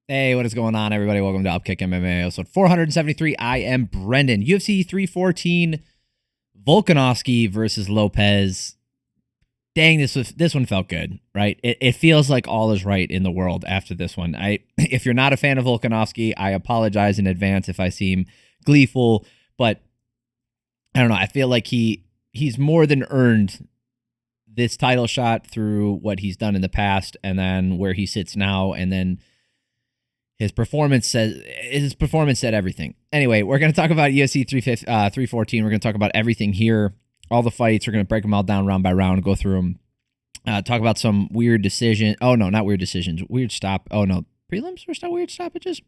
Hey, what is going on, everybody? Welcome to Upkick MMA, episode 473. I am Brendan. UFC 314, Volkanovski versus Lopes. Dang, this one felt good, right? It feels like all is right in the world after this one. If you're not a fan of Volkanovski, I apologize in advance if I seem gleeful, but I don't know. I feel like he's more than earned this title shot through what he's done in the past, and then where he sits now, and then his performance said everything. Anyway, we're going to talk about UFC 314. We're going to talk about everything here, all the fights. We're going to break them all down round by round, go through them, talk about some weird decision. Oh, no, not weird decisions. Weird stop. Oh, no, prelims were still weird stoppages.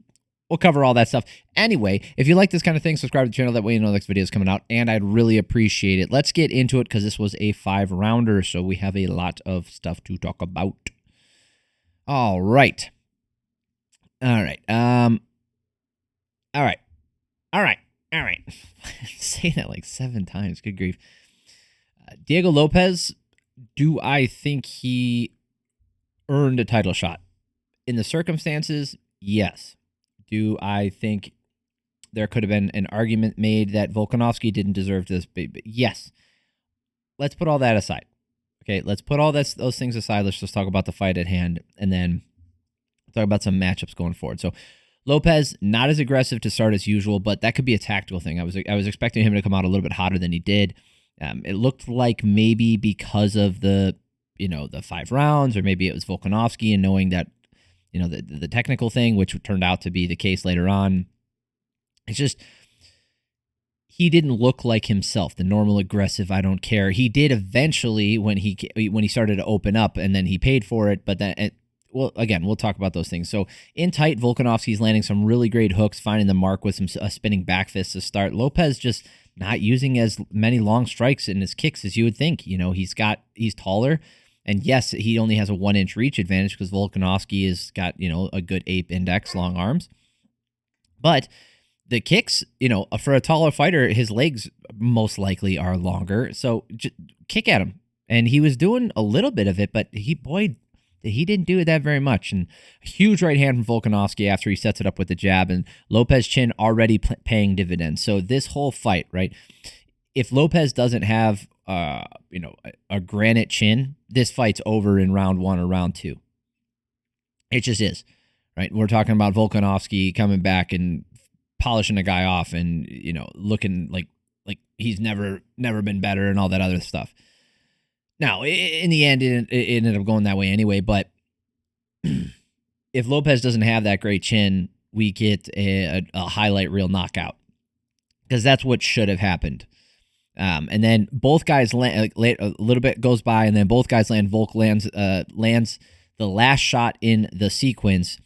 We'll cover all that stuff. Anyway, if you like this kind of thing, subscribe to the channel. That way you know the next video is coming out, and I'd really appreciate it. Let's get into it because this was a 5-rounder, so we have a lot of stuff to talk about. All right. All right. Saying that like 7 times. Good grief. Diego Lopes, do I think he earned a title shot? In the circumstances, yes. Do I think there could have been an argument made that Volkanovski didn't deserve this? Yes. Let's put all that aside. Okay, let's put all those things aside. Let's just talk about the fight at hand, and then talk about some matchups going forward. So Lopes, not as aggressive to start as usual, but that could be a tactical thing. I was expecting him to come out a little bit hotter than he did. It looked like maybe because of the 5 rounds, or maybe it was Volkanovski and knowing that, the technical thing, which turned out to be the case later on. It's just, he didn't look like himself, the normal aggressive, I don't care. He did eventually when he started to open up, and then he paid for it, but then well, again, we'll talk about those things. So in tight, Volkanovski's landing some really great hooks, finding the mark with some spinning back fists to start. Lopes just not using as many long strikes in his kicks as you would think. He's taller, and yes, he only has a 1-inch reach advantage because Volkanovski has got, a good ape index, long arms. But the kicks, for a taller fighter, his legs most likely are longer. So just kick at him. And he was doing a little bit of it, but he didn't do that very much. And a huge right hand from Volkanovski after he sets it up with the jab, and Lopes' chin already paying dividends. So this whole fight, right, if Lopes doesn't have a granite chin, this fight's over in round 1 or round 2. It just is, right? We're talking about Volkanovski coming back and polishing a guy off, and looking like he's never been better and all that other stuff. Now, in the end, it ended up going that way anyway, but if Lopes doesn't have that great chin, we get a highlight reel knockout, because that's what should have happened. And then both guys land, a little bit goes by, and then both guys land. Volk lands the last shot in the sequence,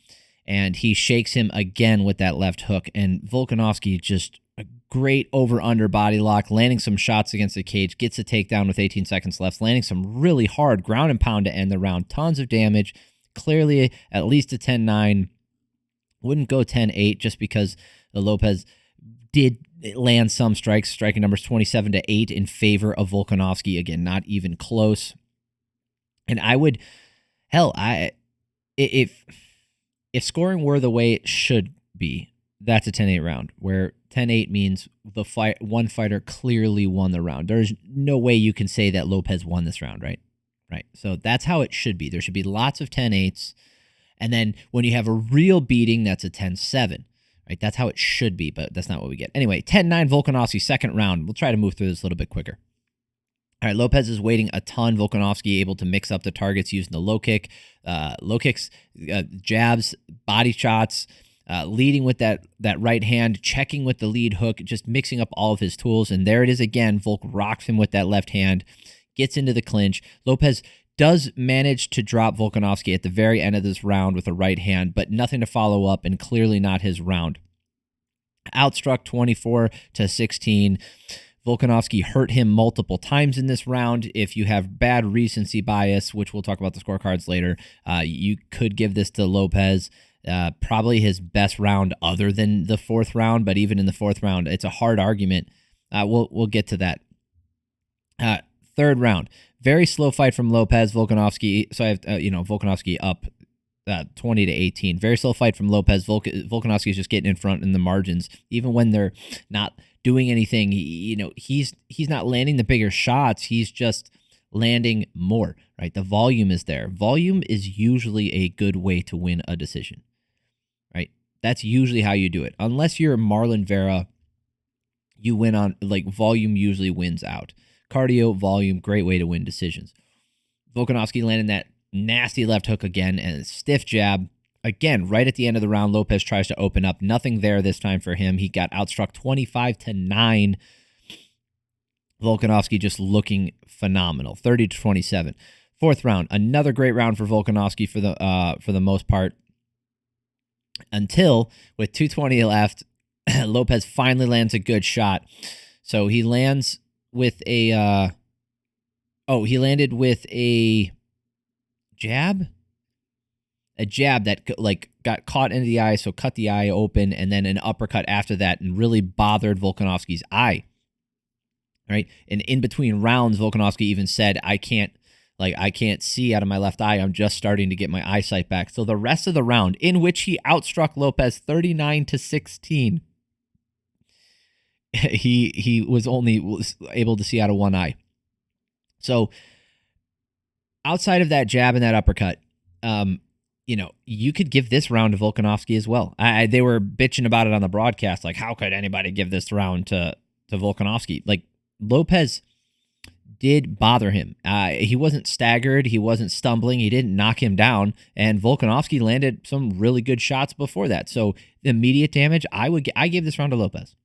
and he shakes him again with that left hook, and Volkanovski just a great over-under body lock, landing some shots against the cage, gets a takedown with 18 seconds left, landing some really hard ground and pound to end the round. Tons of damage, clearly at least a 10-9. Wouldn't go 10-8 just because the Lopes did land some strikes, striking numbers 27-8 in favor of Volkanovski. Again, not even close. And if scoring were the way it should be, that's a 10-8 round, where 10-8 means one fighter clearly won the round. There's no way you can say that Lopes won this round, right? Right. So that's how it should be. There should be lots of 10-8s. And then when you have a real beating, that's a 10-7, right? That's how it should be, but that's not what we get. Anyway, 10-9 Volkanovski, second round. We'll try to move through this a little bit quicker. All right, Lopes is waiting a ton. Volkanovski able to mix up the targets using the low kicks, jabs, body shots, leading with that right hand, checking with the lead hook, just mixing up all of his tools. And there it is again. Volk rocks him with that left hand, gets into the clinch. Lopes does manage to drop Volkanovski at the very end of this round with a right hand, but nothing to follow up, and clearly not his round. Outstruck 24-16. Volkanovski hurt him multiple times in this round. If you have bad recency bias, which we'll talk about the scorecards later, you could give this to Lopes. Probably his best round other than the 4th round, but even in the 4th round, it's a hard argument. We'll get to that. 3rd round, very slow fight from Lopes. Volkanovski, so I have Volkanovski up 20 to 18. Very slow fight from Lopes. Volkanovski is just getting in front in the margins, even when they're not doing anything. He's not landing the bigger shots. He's just landing more. Right, the volume is there. Volume is usually a good way to win a decision. Right, that's usually how you do it. Unless you're Marlon Vera, you win on volume. Usually wins out. Cardio, volume, great way to win decisions. Volkanovski landing that nasty left hook again and a stiff jab. Again, right at the end of the round, Lopes tries to open up. Nothing there this time for him. He got outstruck 25-9. Volkanovski just looking phenomenal. 30-27. Fourth round, another great round for Volkanovski for the most part. Until with 2:20 left, Lopes finally lands a good shot. So he lands with a he landed with a jab that got caught into the eye, so cut the eye open, and then an uppercut after that, and really bothered Volkanovski's eye. Right, and in between rounds, Volkanovski even said, "I can't see out of my left eye. I'm just starting to get my eyesight back." So the rest of the round, in which he outstruck Lopes 39-16, he was able to see out of one eye. So outside of that jab and that uppercut, you could give this round to Volkanovski as well. They were bitching about it on the broadcast, like, how could anybody give this round to Volkanovski? Like, Lopes did bother him. He wasn't staggered. He wasn't stumbling. He didn't knock him down. And Volkanovski landed some really good shots before that. So the immediate damage, I give this round to Lopes.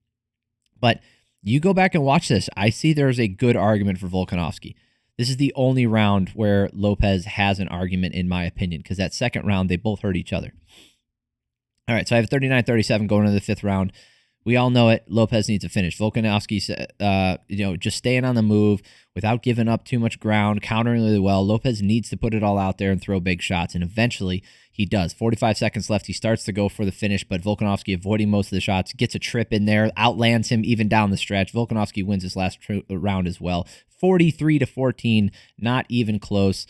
But you go back and watch this. I see there's a good argument for Volkanovski. This is the only round where Lopes has an argument, in my opinion, because that second round, they both hurt each other. All right, so I have 39-37 going into the fifth round. We all know it. Lopes needs a finish. Volkanovski, just staying on the move without giving up too much ground, countering really well. Lopes needs to put it all out there and throw big shots, and eventually he does. 45 seconds left. He starts to go for the finish, but Volkanovski avoiding most of the shots, gets a trip in there, outlands him even down the stretch. Volkanovski wins his last round as well. 43-14, not even close.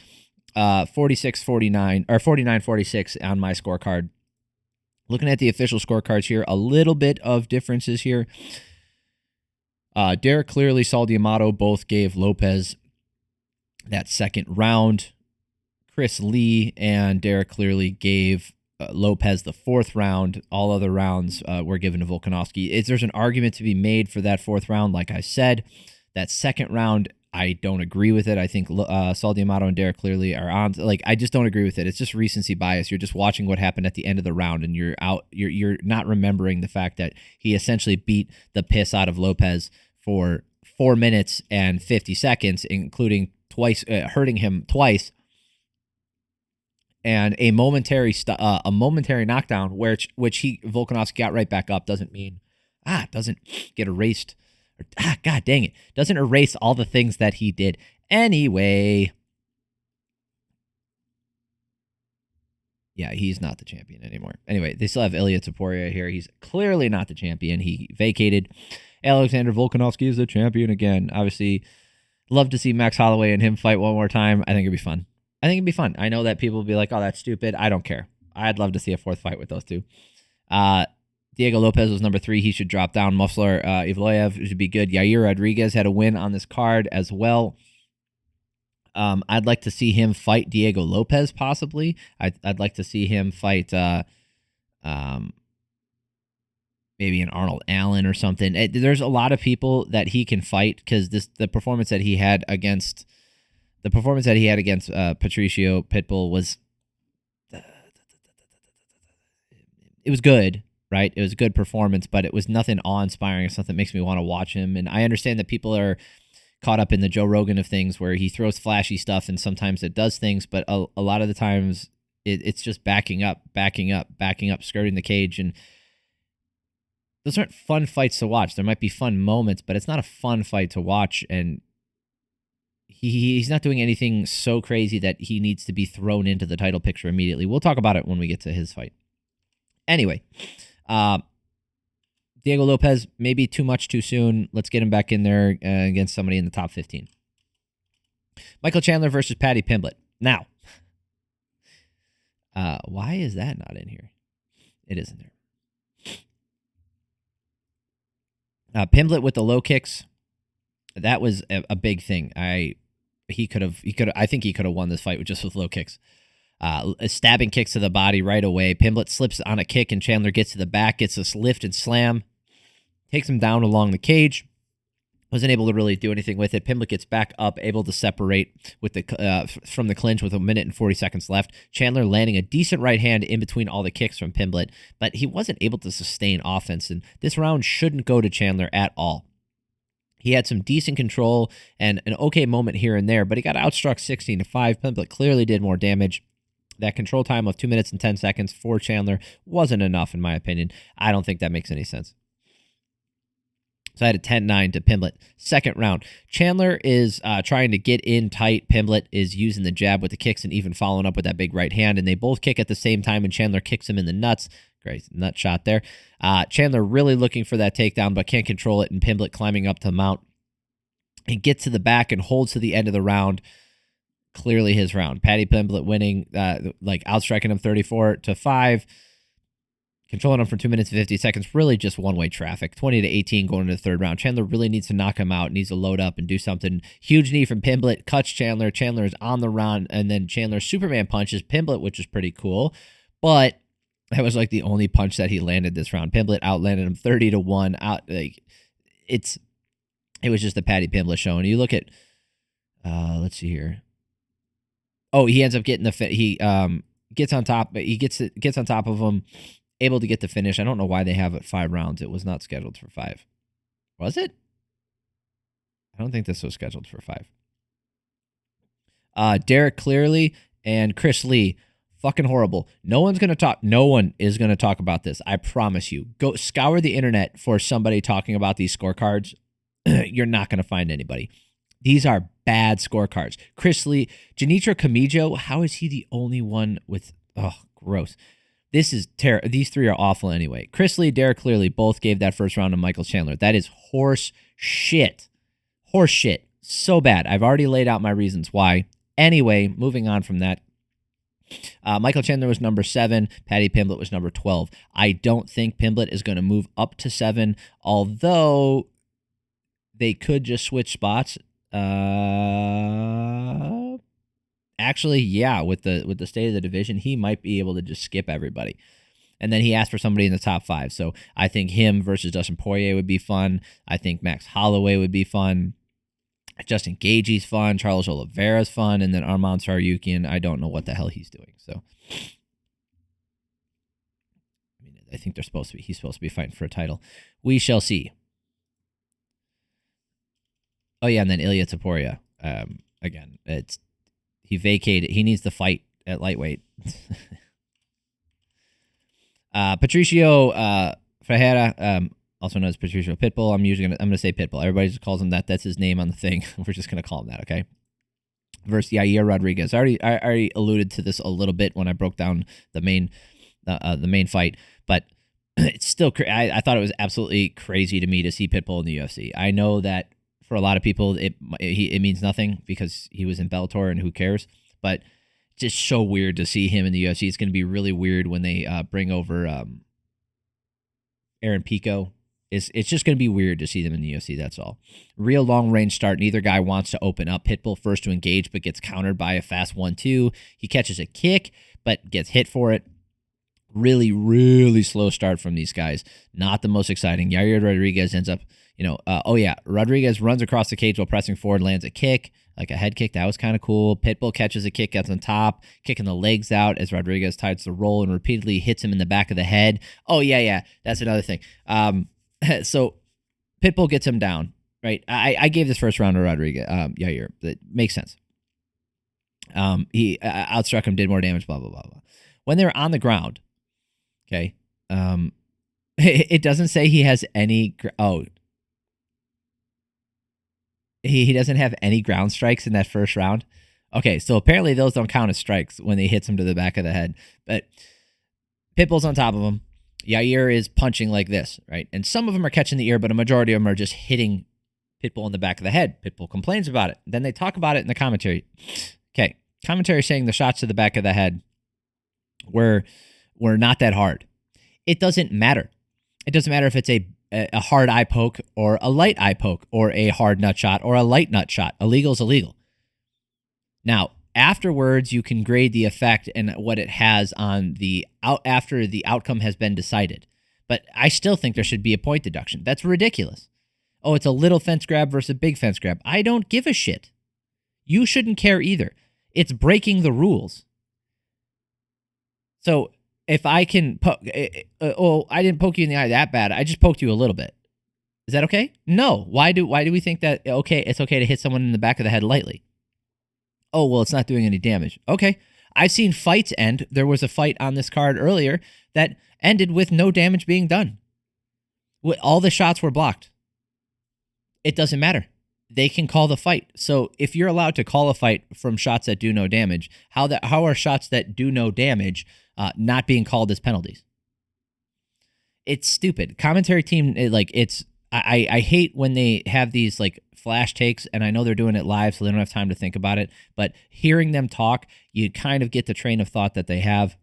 46-49 or 49-46 on my scorecard. Looking at the official scorecards here, a little bit of differences here. Derek Clearly, Saul D'Amato both gave Lopes that second round. Chris Lee and Derek Clearly gave Lopes the fourth round. All other rounds were given to Volkanovski. There's an argument to be made for that fourth round, like I said. That second round, I don't agree with it. I think Saul D'Amato and Derek Clearly are on. I just don't agree with it. It's just recency bias. You're just watching what happened at the end of the round, and you're not remembering the fact that he essentially beat the piss out of Lopes for 4 minutes and 50 seconds, including twice hurting him twice, and a momentary knockdown, which Volkanovski got right back up. Doesn't get erased. God dang it. Doesn't erase all the things that he did. Anyway. Yeah, he's not the champion anymore. Anyway, they still have Ilya Topuria here. He's clearly not the champion. He vacated. Alexander Volkanovski is the champion again. Obviously, love to see Max Holloway and him fight one more time. I think it'd be fun. I know that people will be like, oh, that's stupid. I don't care. I'd love to see a fourth fight with those two. Diego Lopes was number 3. He should drop down. Muslar Evloev should be good. Yair Rodriguez had a win on this card as well. I'd like to see him fight Diego Lopes, possibly. I'd like to see him fight maybe an Arnold Allen or something. There's a lot of people that he can fight, because the performance that he had against Patricio Pitbull was it was good. Right? It was a good performance, but it was nothing awe-inspiring. It's something that makes me want to watch him. And I understand that people are caught up in the Joe Rogan of things, where he throws flashy stuff and sometimes it does things, but a lot of the times it's just backing up, skirting the cage. And those aren't fun fights to watch. There might be fun moments, but it's not a fun fight to watch. And he's not doing anything so crazy that he needs to be thrown into the title picture immediately. We'll talk about it when we get to his fight. Anyway, Diego Lopes, maybe too much too soon. Let's get him back in there against somebody in the top 15. Michael Chandler versus Paddy Pimblett. Now, Why is that not in here? It isn't there. Pimblett with the low kicks. That was a big thing. I think he could have won this fight just with low kicks. Stabbing kicks to the body right away. Pimblett slips on a kick and Chandler gets to the back, gets this lift and slam, takes him down along the cage. Wasn't able to really do anything with it. Pimblett gets back up, able to separate with from the clinch with 1 minute and 40 seconds left. Chandler landing a decent right hand in between all the kicks from Pimblett, but he wasn't able to sustain offense, and this round shouldn't go to Chandler at all. He had some decent control and an okay moment here and there, but he got outstruck 16-5. Pimblett clearly did more damage. That control time of 2 minutes and 10 seconds for Chandler wasn't enough, in my opinion. I don't think that makes any sense. So I had a 10-9 to Pimblett. Second round, Chandler is trying to get in tight. Pimblett is using the jab with the kicks and even following up with that big right hand, and they both kick at the same time, and Chandler kicks him in the nuts. Great nut shot there. Chandler really looking for that takedown, but can't control it, and Pimblett climbing up to mount. He gets to the back and holds to the end of the round. Clearly his round. Paddy Pimblett winning, outstriking him 34-5. Controlling him for 2 minutes and 50 seconds, really just one-way traffic. 20-18 going into the third round. Chandler really needs to knock him out, needs to load up and do something. Huge knee from Pimblett, cuts Chandler. Chandler is on the round, and then Chandler Superman punches Pimblett, which is pretty cool. But that was like the only punch that he landed this round. Pimblett outlanded him 30-1. It was just the Paddy Pimblett show. And you look at, let's see here. Oh, he ends up getting he gets on top, but he gets on top of him. Able to get the finish. I don't know why they have it 5 rounds. It was not scheduled for 5. Was it? I don't think this was scheduled for 5. Derek Clearly and Chris Lee, fucking horrible. No one is going to talk about this. I promise you. Go scour the internet for somebody talking about these scorecards. You're not going to find anybody. These are bad scorecards. Chris Lee, Janitra Camijo, how is he the only one with... Oh, gross. This is terrible. These three are awful anyway. Chris Lee, Derek Clearly both gave that first round to Michael Chandler. That is horse shit. Horse shit. So bad. I've already laid out my reasons why. Anyway, moving on from that. Michael Chandler was number 7. Paddy Pimblett was number 12. I don't think Pimblett is going to move up to 7, although they could just switch spots. Actually, yeah, with the state of the division, he might be able to just skip everybody. And then he asked for somebody in the top 5. So I think him versus Dustin Poirier would be fun. I think Max Holloway would be fun. Justin Gaethje's fun. Charles Oliveira's fun. And then Arman Tsarukyan, I don't know what the hell he's doing. So, I mean, I think he's supposed to be fighting for a title. We shall see. Oh, yeah, and then Ilya Topuria. Again, he vacated. He needs to fight at lightweight. Patricio Freire, also known as Patricio Pitbull. I'm gonna say Pitbull. Everybody just calls him that. That's his name on the thing. We're just gonna call him that, okay? Versus Yair Rodriguez. I already alluded to this a little bit when I broke down the main fight, but it's still. I thought it was absolutely crazy to me to see Pitbull in the UFC. I know that. For a lot of people, it means nothing because he was in Bellator and who cares? But just so weird to see him in the UFC. It's going to be really weird when they bring over Aaron Pico. It's just going to be weird to see them in the UFC, that's all. Real long-range start. Neither guy wants to open up. Pitbull first to engage, but gets countered by a fast 1-2. He catches a kick, but gets hit for it. Really, really slow start from these guys. Not the most exciting. Yair Rodriguez ends up... Rodriguez runs across the cage while pressing forward, lands a kick, like a head kick. That was kind of cool. Pitbull catches a kick, gets on top, kicking the legs out as Rodriguez tries to roll and repeatedly hits him in the back of the head. Oh, yeah. That's another thing. So Pitbull gets him down, right? I gave this first round to Rodriguez, Yair. That makes sense. He outstruck him, did more damage, blah, blah, blah, blah. When they're on the ground, okay, it doesn't say he has any... He doesn't have any ground strikes in that first round. Okay, so apparently those don't count as strikes when he hits him to the back of the head. But Pitbull's on top of him. Yair is punching like this, right? And some of them are catching the ear, but a majority of them are just hitting Pitbull in the back of the head. Pitbull complains about it. Then they talk about it in the commentary. Okay, commentary saying the shots to the back of the head were not that hard. It doesn't matter. It doesn't matter if it's a hard eye poke or a light eye poke or a hard nut shot or a light nut shot. Illegal is illegal. Now, afterwards, you can grade the effect and what it has on after the outcome has been decided. But I still think there should be a point deduction. That's ridiculous. Oh, it's a little fence grab versus a big fence grab. I don't give a shit. You shouldn't care either. It's breaking the rules. So if I can I didn't poke you in the eye that bad. I just poked you a little bit. Is that okay? No. Why do we think that it's okay to hit someone in the back of the head lightly? Oh, well, it's not doing any damage. Okay. I've seen fights end. There was a fight on this card earlier that ended with no damage being done. All the shots were blocked. It doesn't matter. They can call the fight. So if you're allowed to call a fight from shots that do no damage, how are shots that do no damage not being called as penalties? It's stupid. Commentary team, I hate when they have these like flash takes, and I know they're doing it live, so they don't have time to think about it. But hearing them talk, you kind of get the train of thought that they have.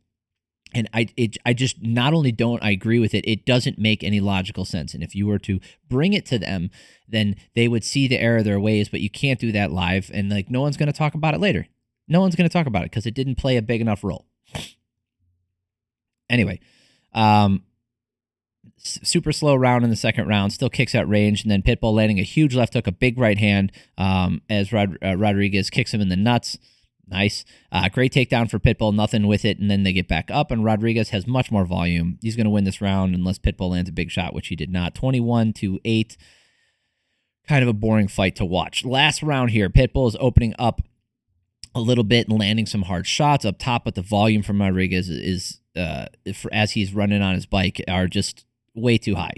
And I just not only don't I agree with it, it doesn't make any logical sense. And if you were to bring it to them, then they would see the error of their ways, but you can't do that live. And like, no one's going to talk about it later. No one's going to talk about it because it didn't play a big enough role. Anyway, super slow round in the second round, still kicks at range, and then Pitbull landing a huge left hook, a big right hand as Rodriguez kicks him in the nuts. Nice. Great takedown for Pitbull, nothing with it, and then they get back up, and Rodriguez has much more volume. He's going to win this round unless Pitbull lands a big shot, which he did not. 21-8. Kind of a boring fight to watch. Last round here, Pitbull is opening up a little bit and landing some hard shots up top, but the volume from Rodriguez is, as he's running on his bike, are just way too high.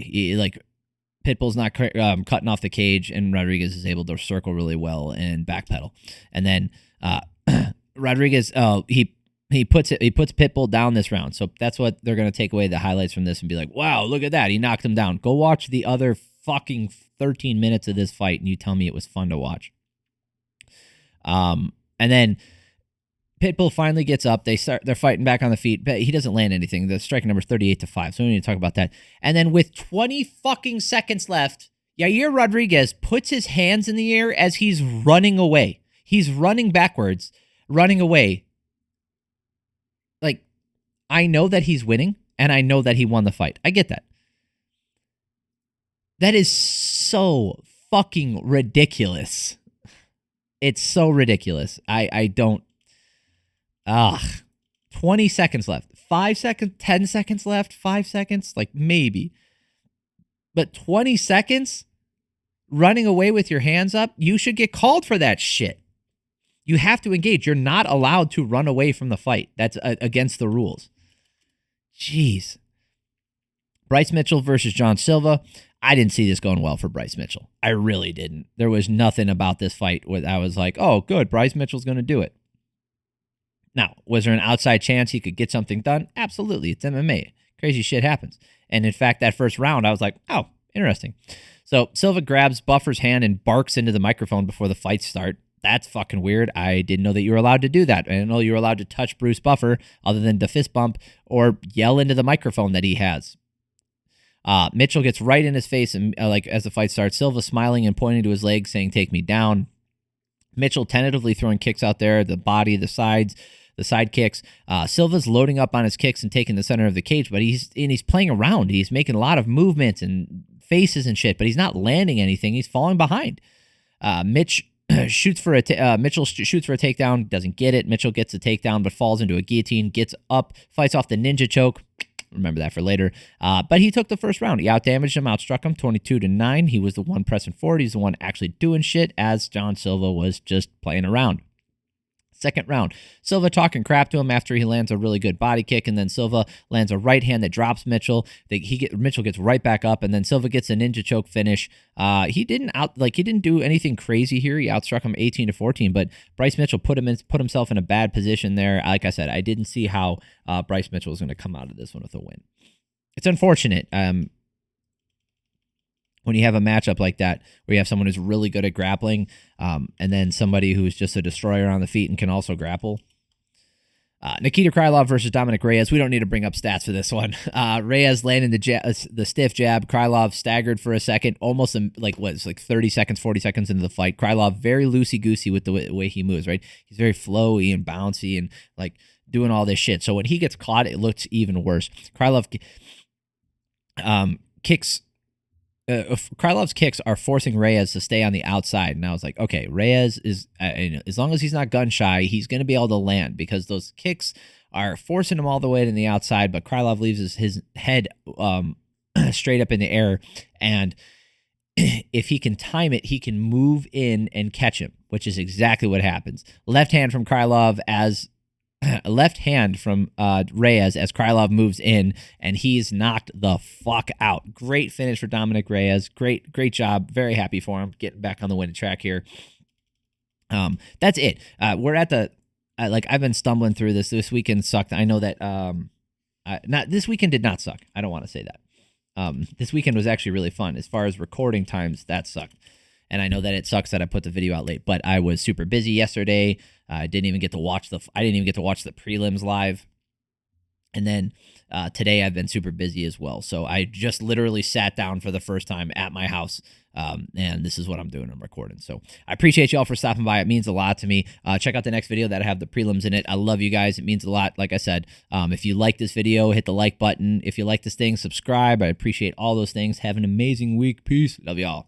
Pitbull's not cutting off the cage, and Rodriguez is able to circle really well and backpedal. And then Rodriguez, he puts Pitbull down this round. So that's what they're going to take away the highlights from this and be like, wow, look at that. He knocked him down. Go watch the other fucking 13 minutes of this fight, and you tell me it was fun to watch. And then Pitbull finally gets up. They're fighting back on the feet, but he doesn't land anything. The strike number is 38-5, so we don't need to talk about that. And then with 20 fucking seconds left, Yair Rodriguez puts his hands in the air as he's running away. He's running backwards, running away. Like, I know that he's winning, and I know that he won the fight. I get that. That is so fucking ridiculous. It's so ridiculous. I don't... 20 seconds left. 5 seconds, 10 seconds left, 5 seconds, like maybe. But 20 seconds running away with your hands up, you should get called for that shit. You have to engage. You're not allowed to run away from the fight. That's against the rules. Jeez. Bryce Mitchell versus John Silva. I didn't see this going well for Bryce Mitchell. I really didn't. There was nothing about this fight where I was like, oh, good, Bryce Mitchell's going to do it. Now, was there an outside chance he could get something done? Absolutely. It's MMA. Crazy shit happens. And in fact, that first round, I was like, oh, interesting. So Silva grabs Buffer's hand and barks into the microphone before the fights start. That's fucking weird. I didn't know that you were allowed to do that. I didn't know you were allowed to touch Bruce Buffer other than the fist bump or yell into the microphone that he has. Mitchell gets right in his face and as the fight starts, Silva smiling and pointing to his legs saying, take me down. Mitchell tentatively throwing kicks out there, the body, the sides, the side kicks. Silva's loading up on his kicks and taking the center of the cage, but he's playing around. He's making a lot of movements and faces and shit, but he's not landing anything. He's falling behind. Mitchell shoots for a takedown, doesn't get it. Mitchell gets a takedown, but falls into a guillotine, gets up, fights off the ninja choke. Remember that for later. But he took the first round. He outdamaged him, outstruck him 22-9. He was the one pressing forward. He's the one actually doing shit as John Silva was just playing around. Second round, Silva talking crap to him after he lands a really good body kick, and then Silva lands a right hand that drops Mitchell. Mitchell gets right back up, and then Silva gets a ninja choke finish. He didn't do anything crazy here. He outstruck him 18-14, but Bryce Mitchell put himself in a bad position there. Like I said, I didn't see how Bryce Mitchell was going to come out of this one with a win. It's unfortunate. When you have a matchup like that, where you have someone who's really good at grappling, and then somebody who's just a destroyer on the feet and can also grapple. Nikita Krylov versus Dominick Reyes. We don't need to bring up stats for this one. Reyes landed the stiff jab. Krylov staggered for a second, almost like 30 seconds, 40 seconds into the fight. Krylov very loosey-goosey with the way he moves, right? He's very flowy and bouncy and like doing all this shit. So when he gets caught, it looks even worse. Krylov's kicks are forcing Reyes to stay on the outside. And I was like, okay, Reyes is, as long as he's not gun shy, he's going to be able to land because those kicks are forcing him all the way to the outside. But Krylov leaves his head straight up in the air. And if he can time it, he can move in and catch him, which is exactly what happens. Left hand from Krylov Reyes as Krylov moves in, and he's knocked the fuck out. Great finish for Dominick Reyes. Great job. Very happy for him getting back on the winning track here. That's it. We're at the I've been stumbling through this. This weekend sucked. I know that this weekend did not suck. I don't want to say that. This weekend was actually really fun. As far as recording times, that sucked. And I know that it sucks that I put the video out late, but I was super busy yesterday. I didn't even get to watch the prelims live. And then today I've been super busy as well. So I just literally sat down for the first time at my house. And this is what I'm doing. I'm recording. So I appreciate y'all for stopping by. It means a lot to me. Check out the next video that I have the prelims in it. I love you guys. It means a lot. Like I said, if you like this video, hit the like button. If you like this thing, subscribe. I appreciate all those things. Have an amazing week. Peace. Love y'all.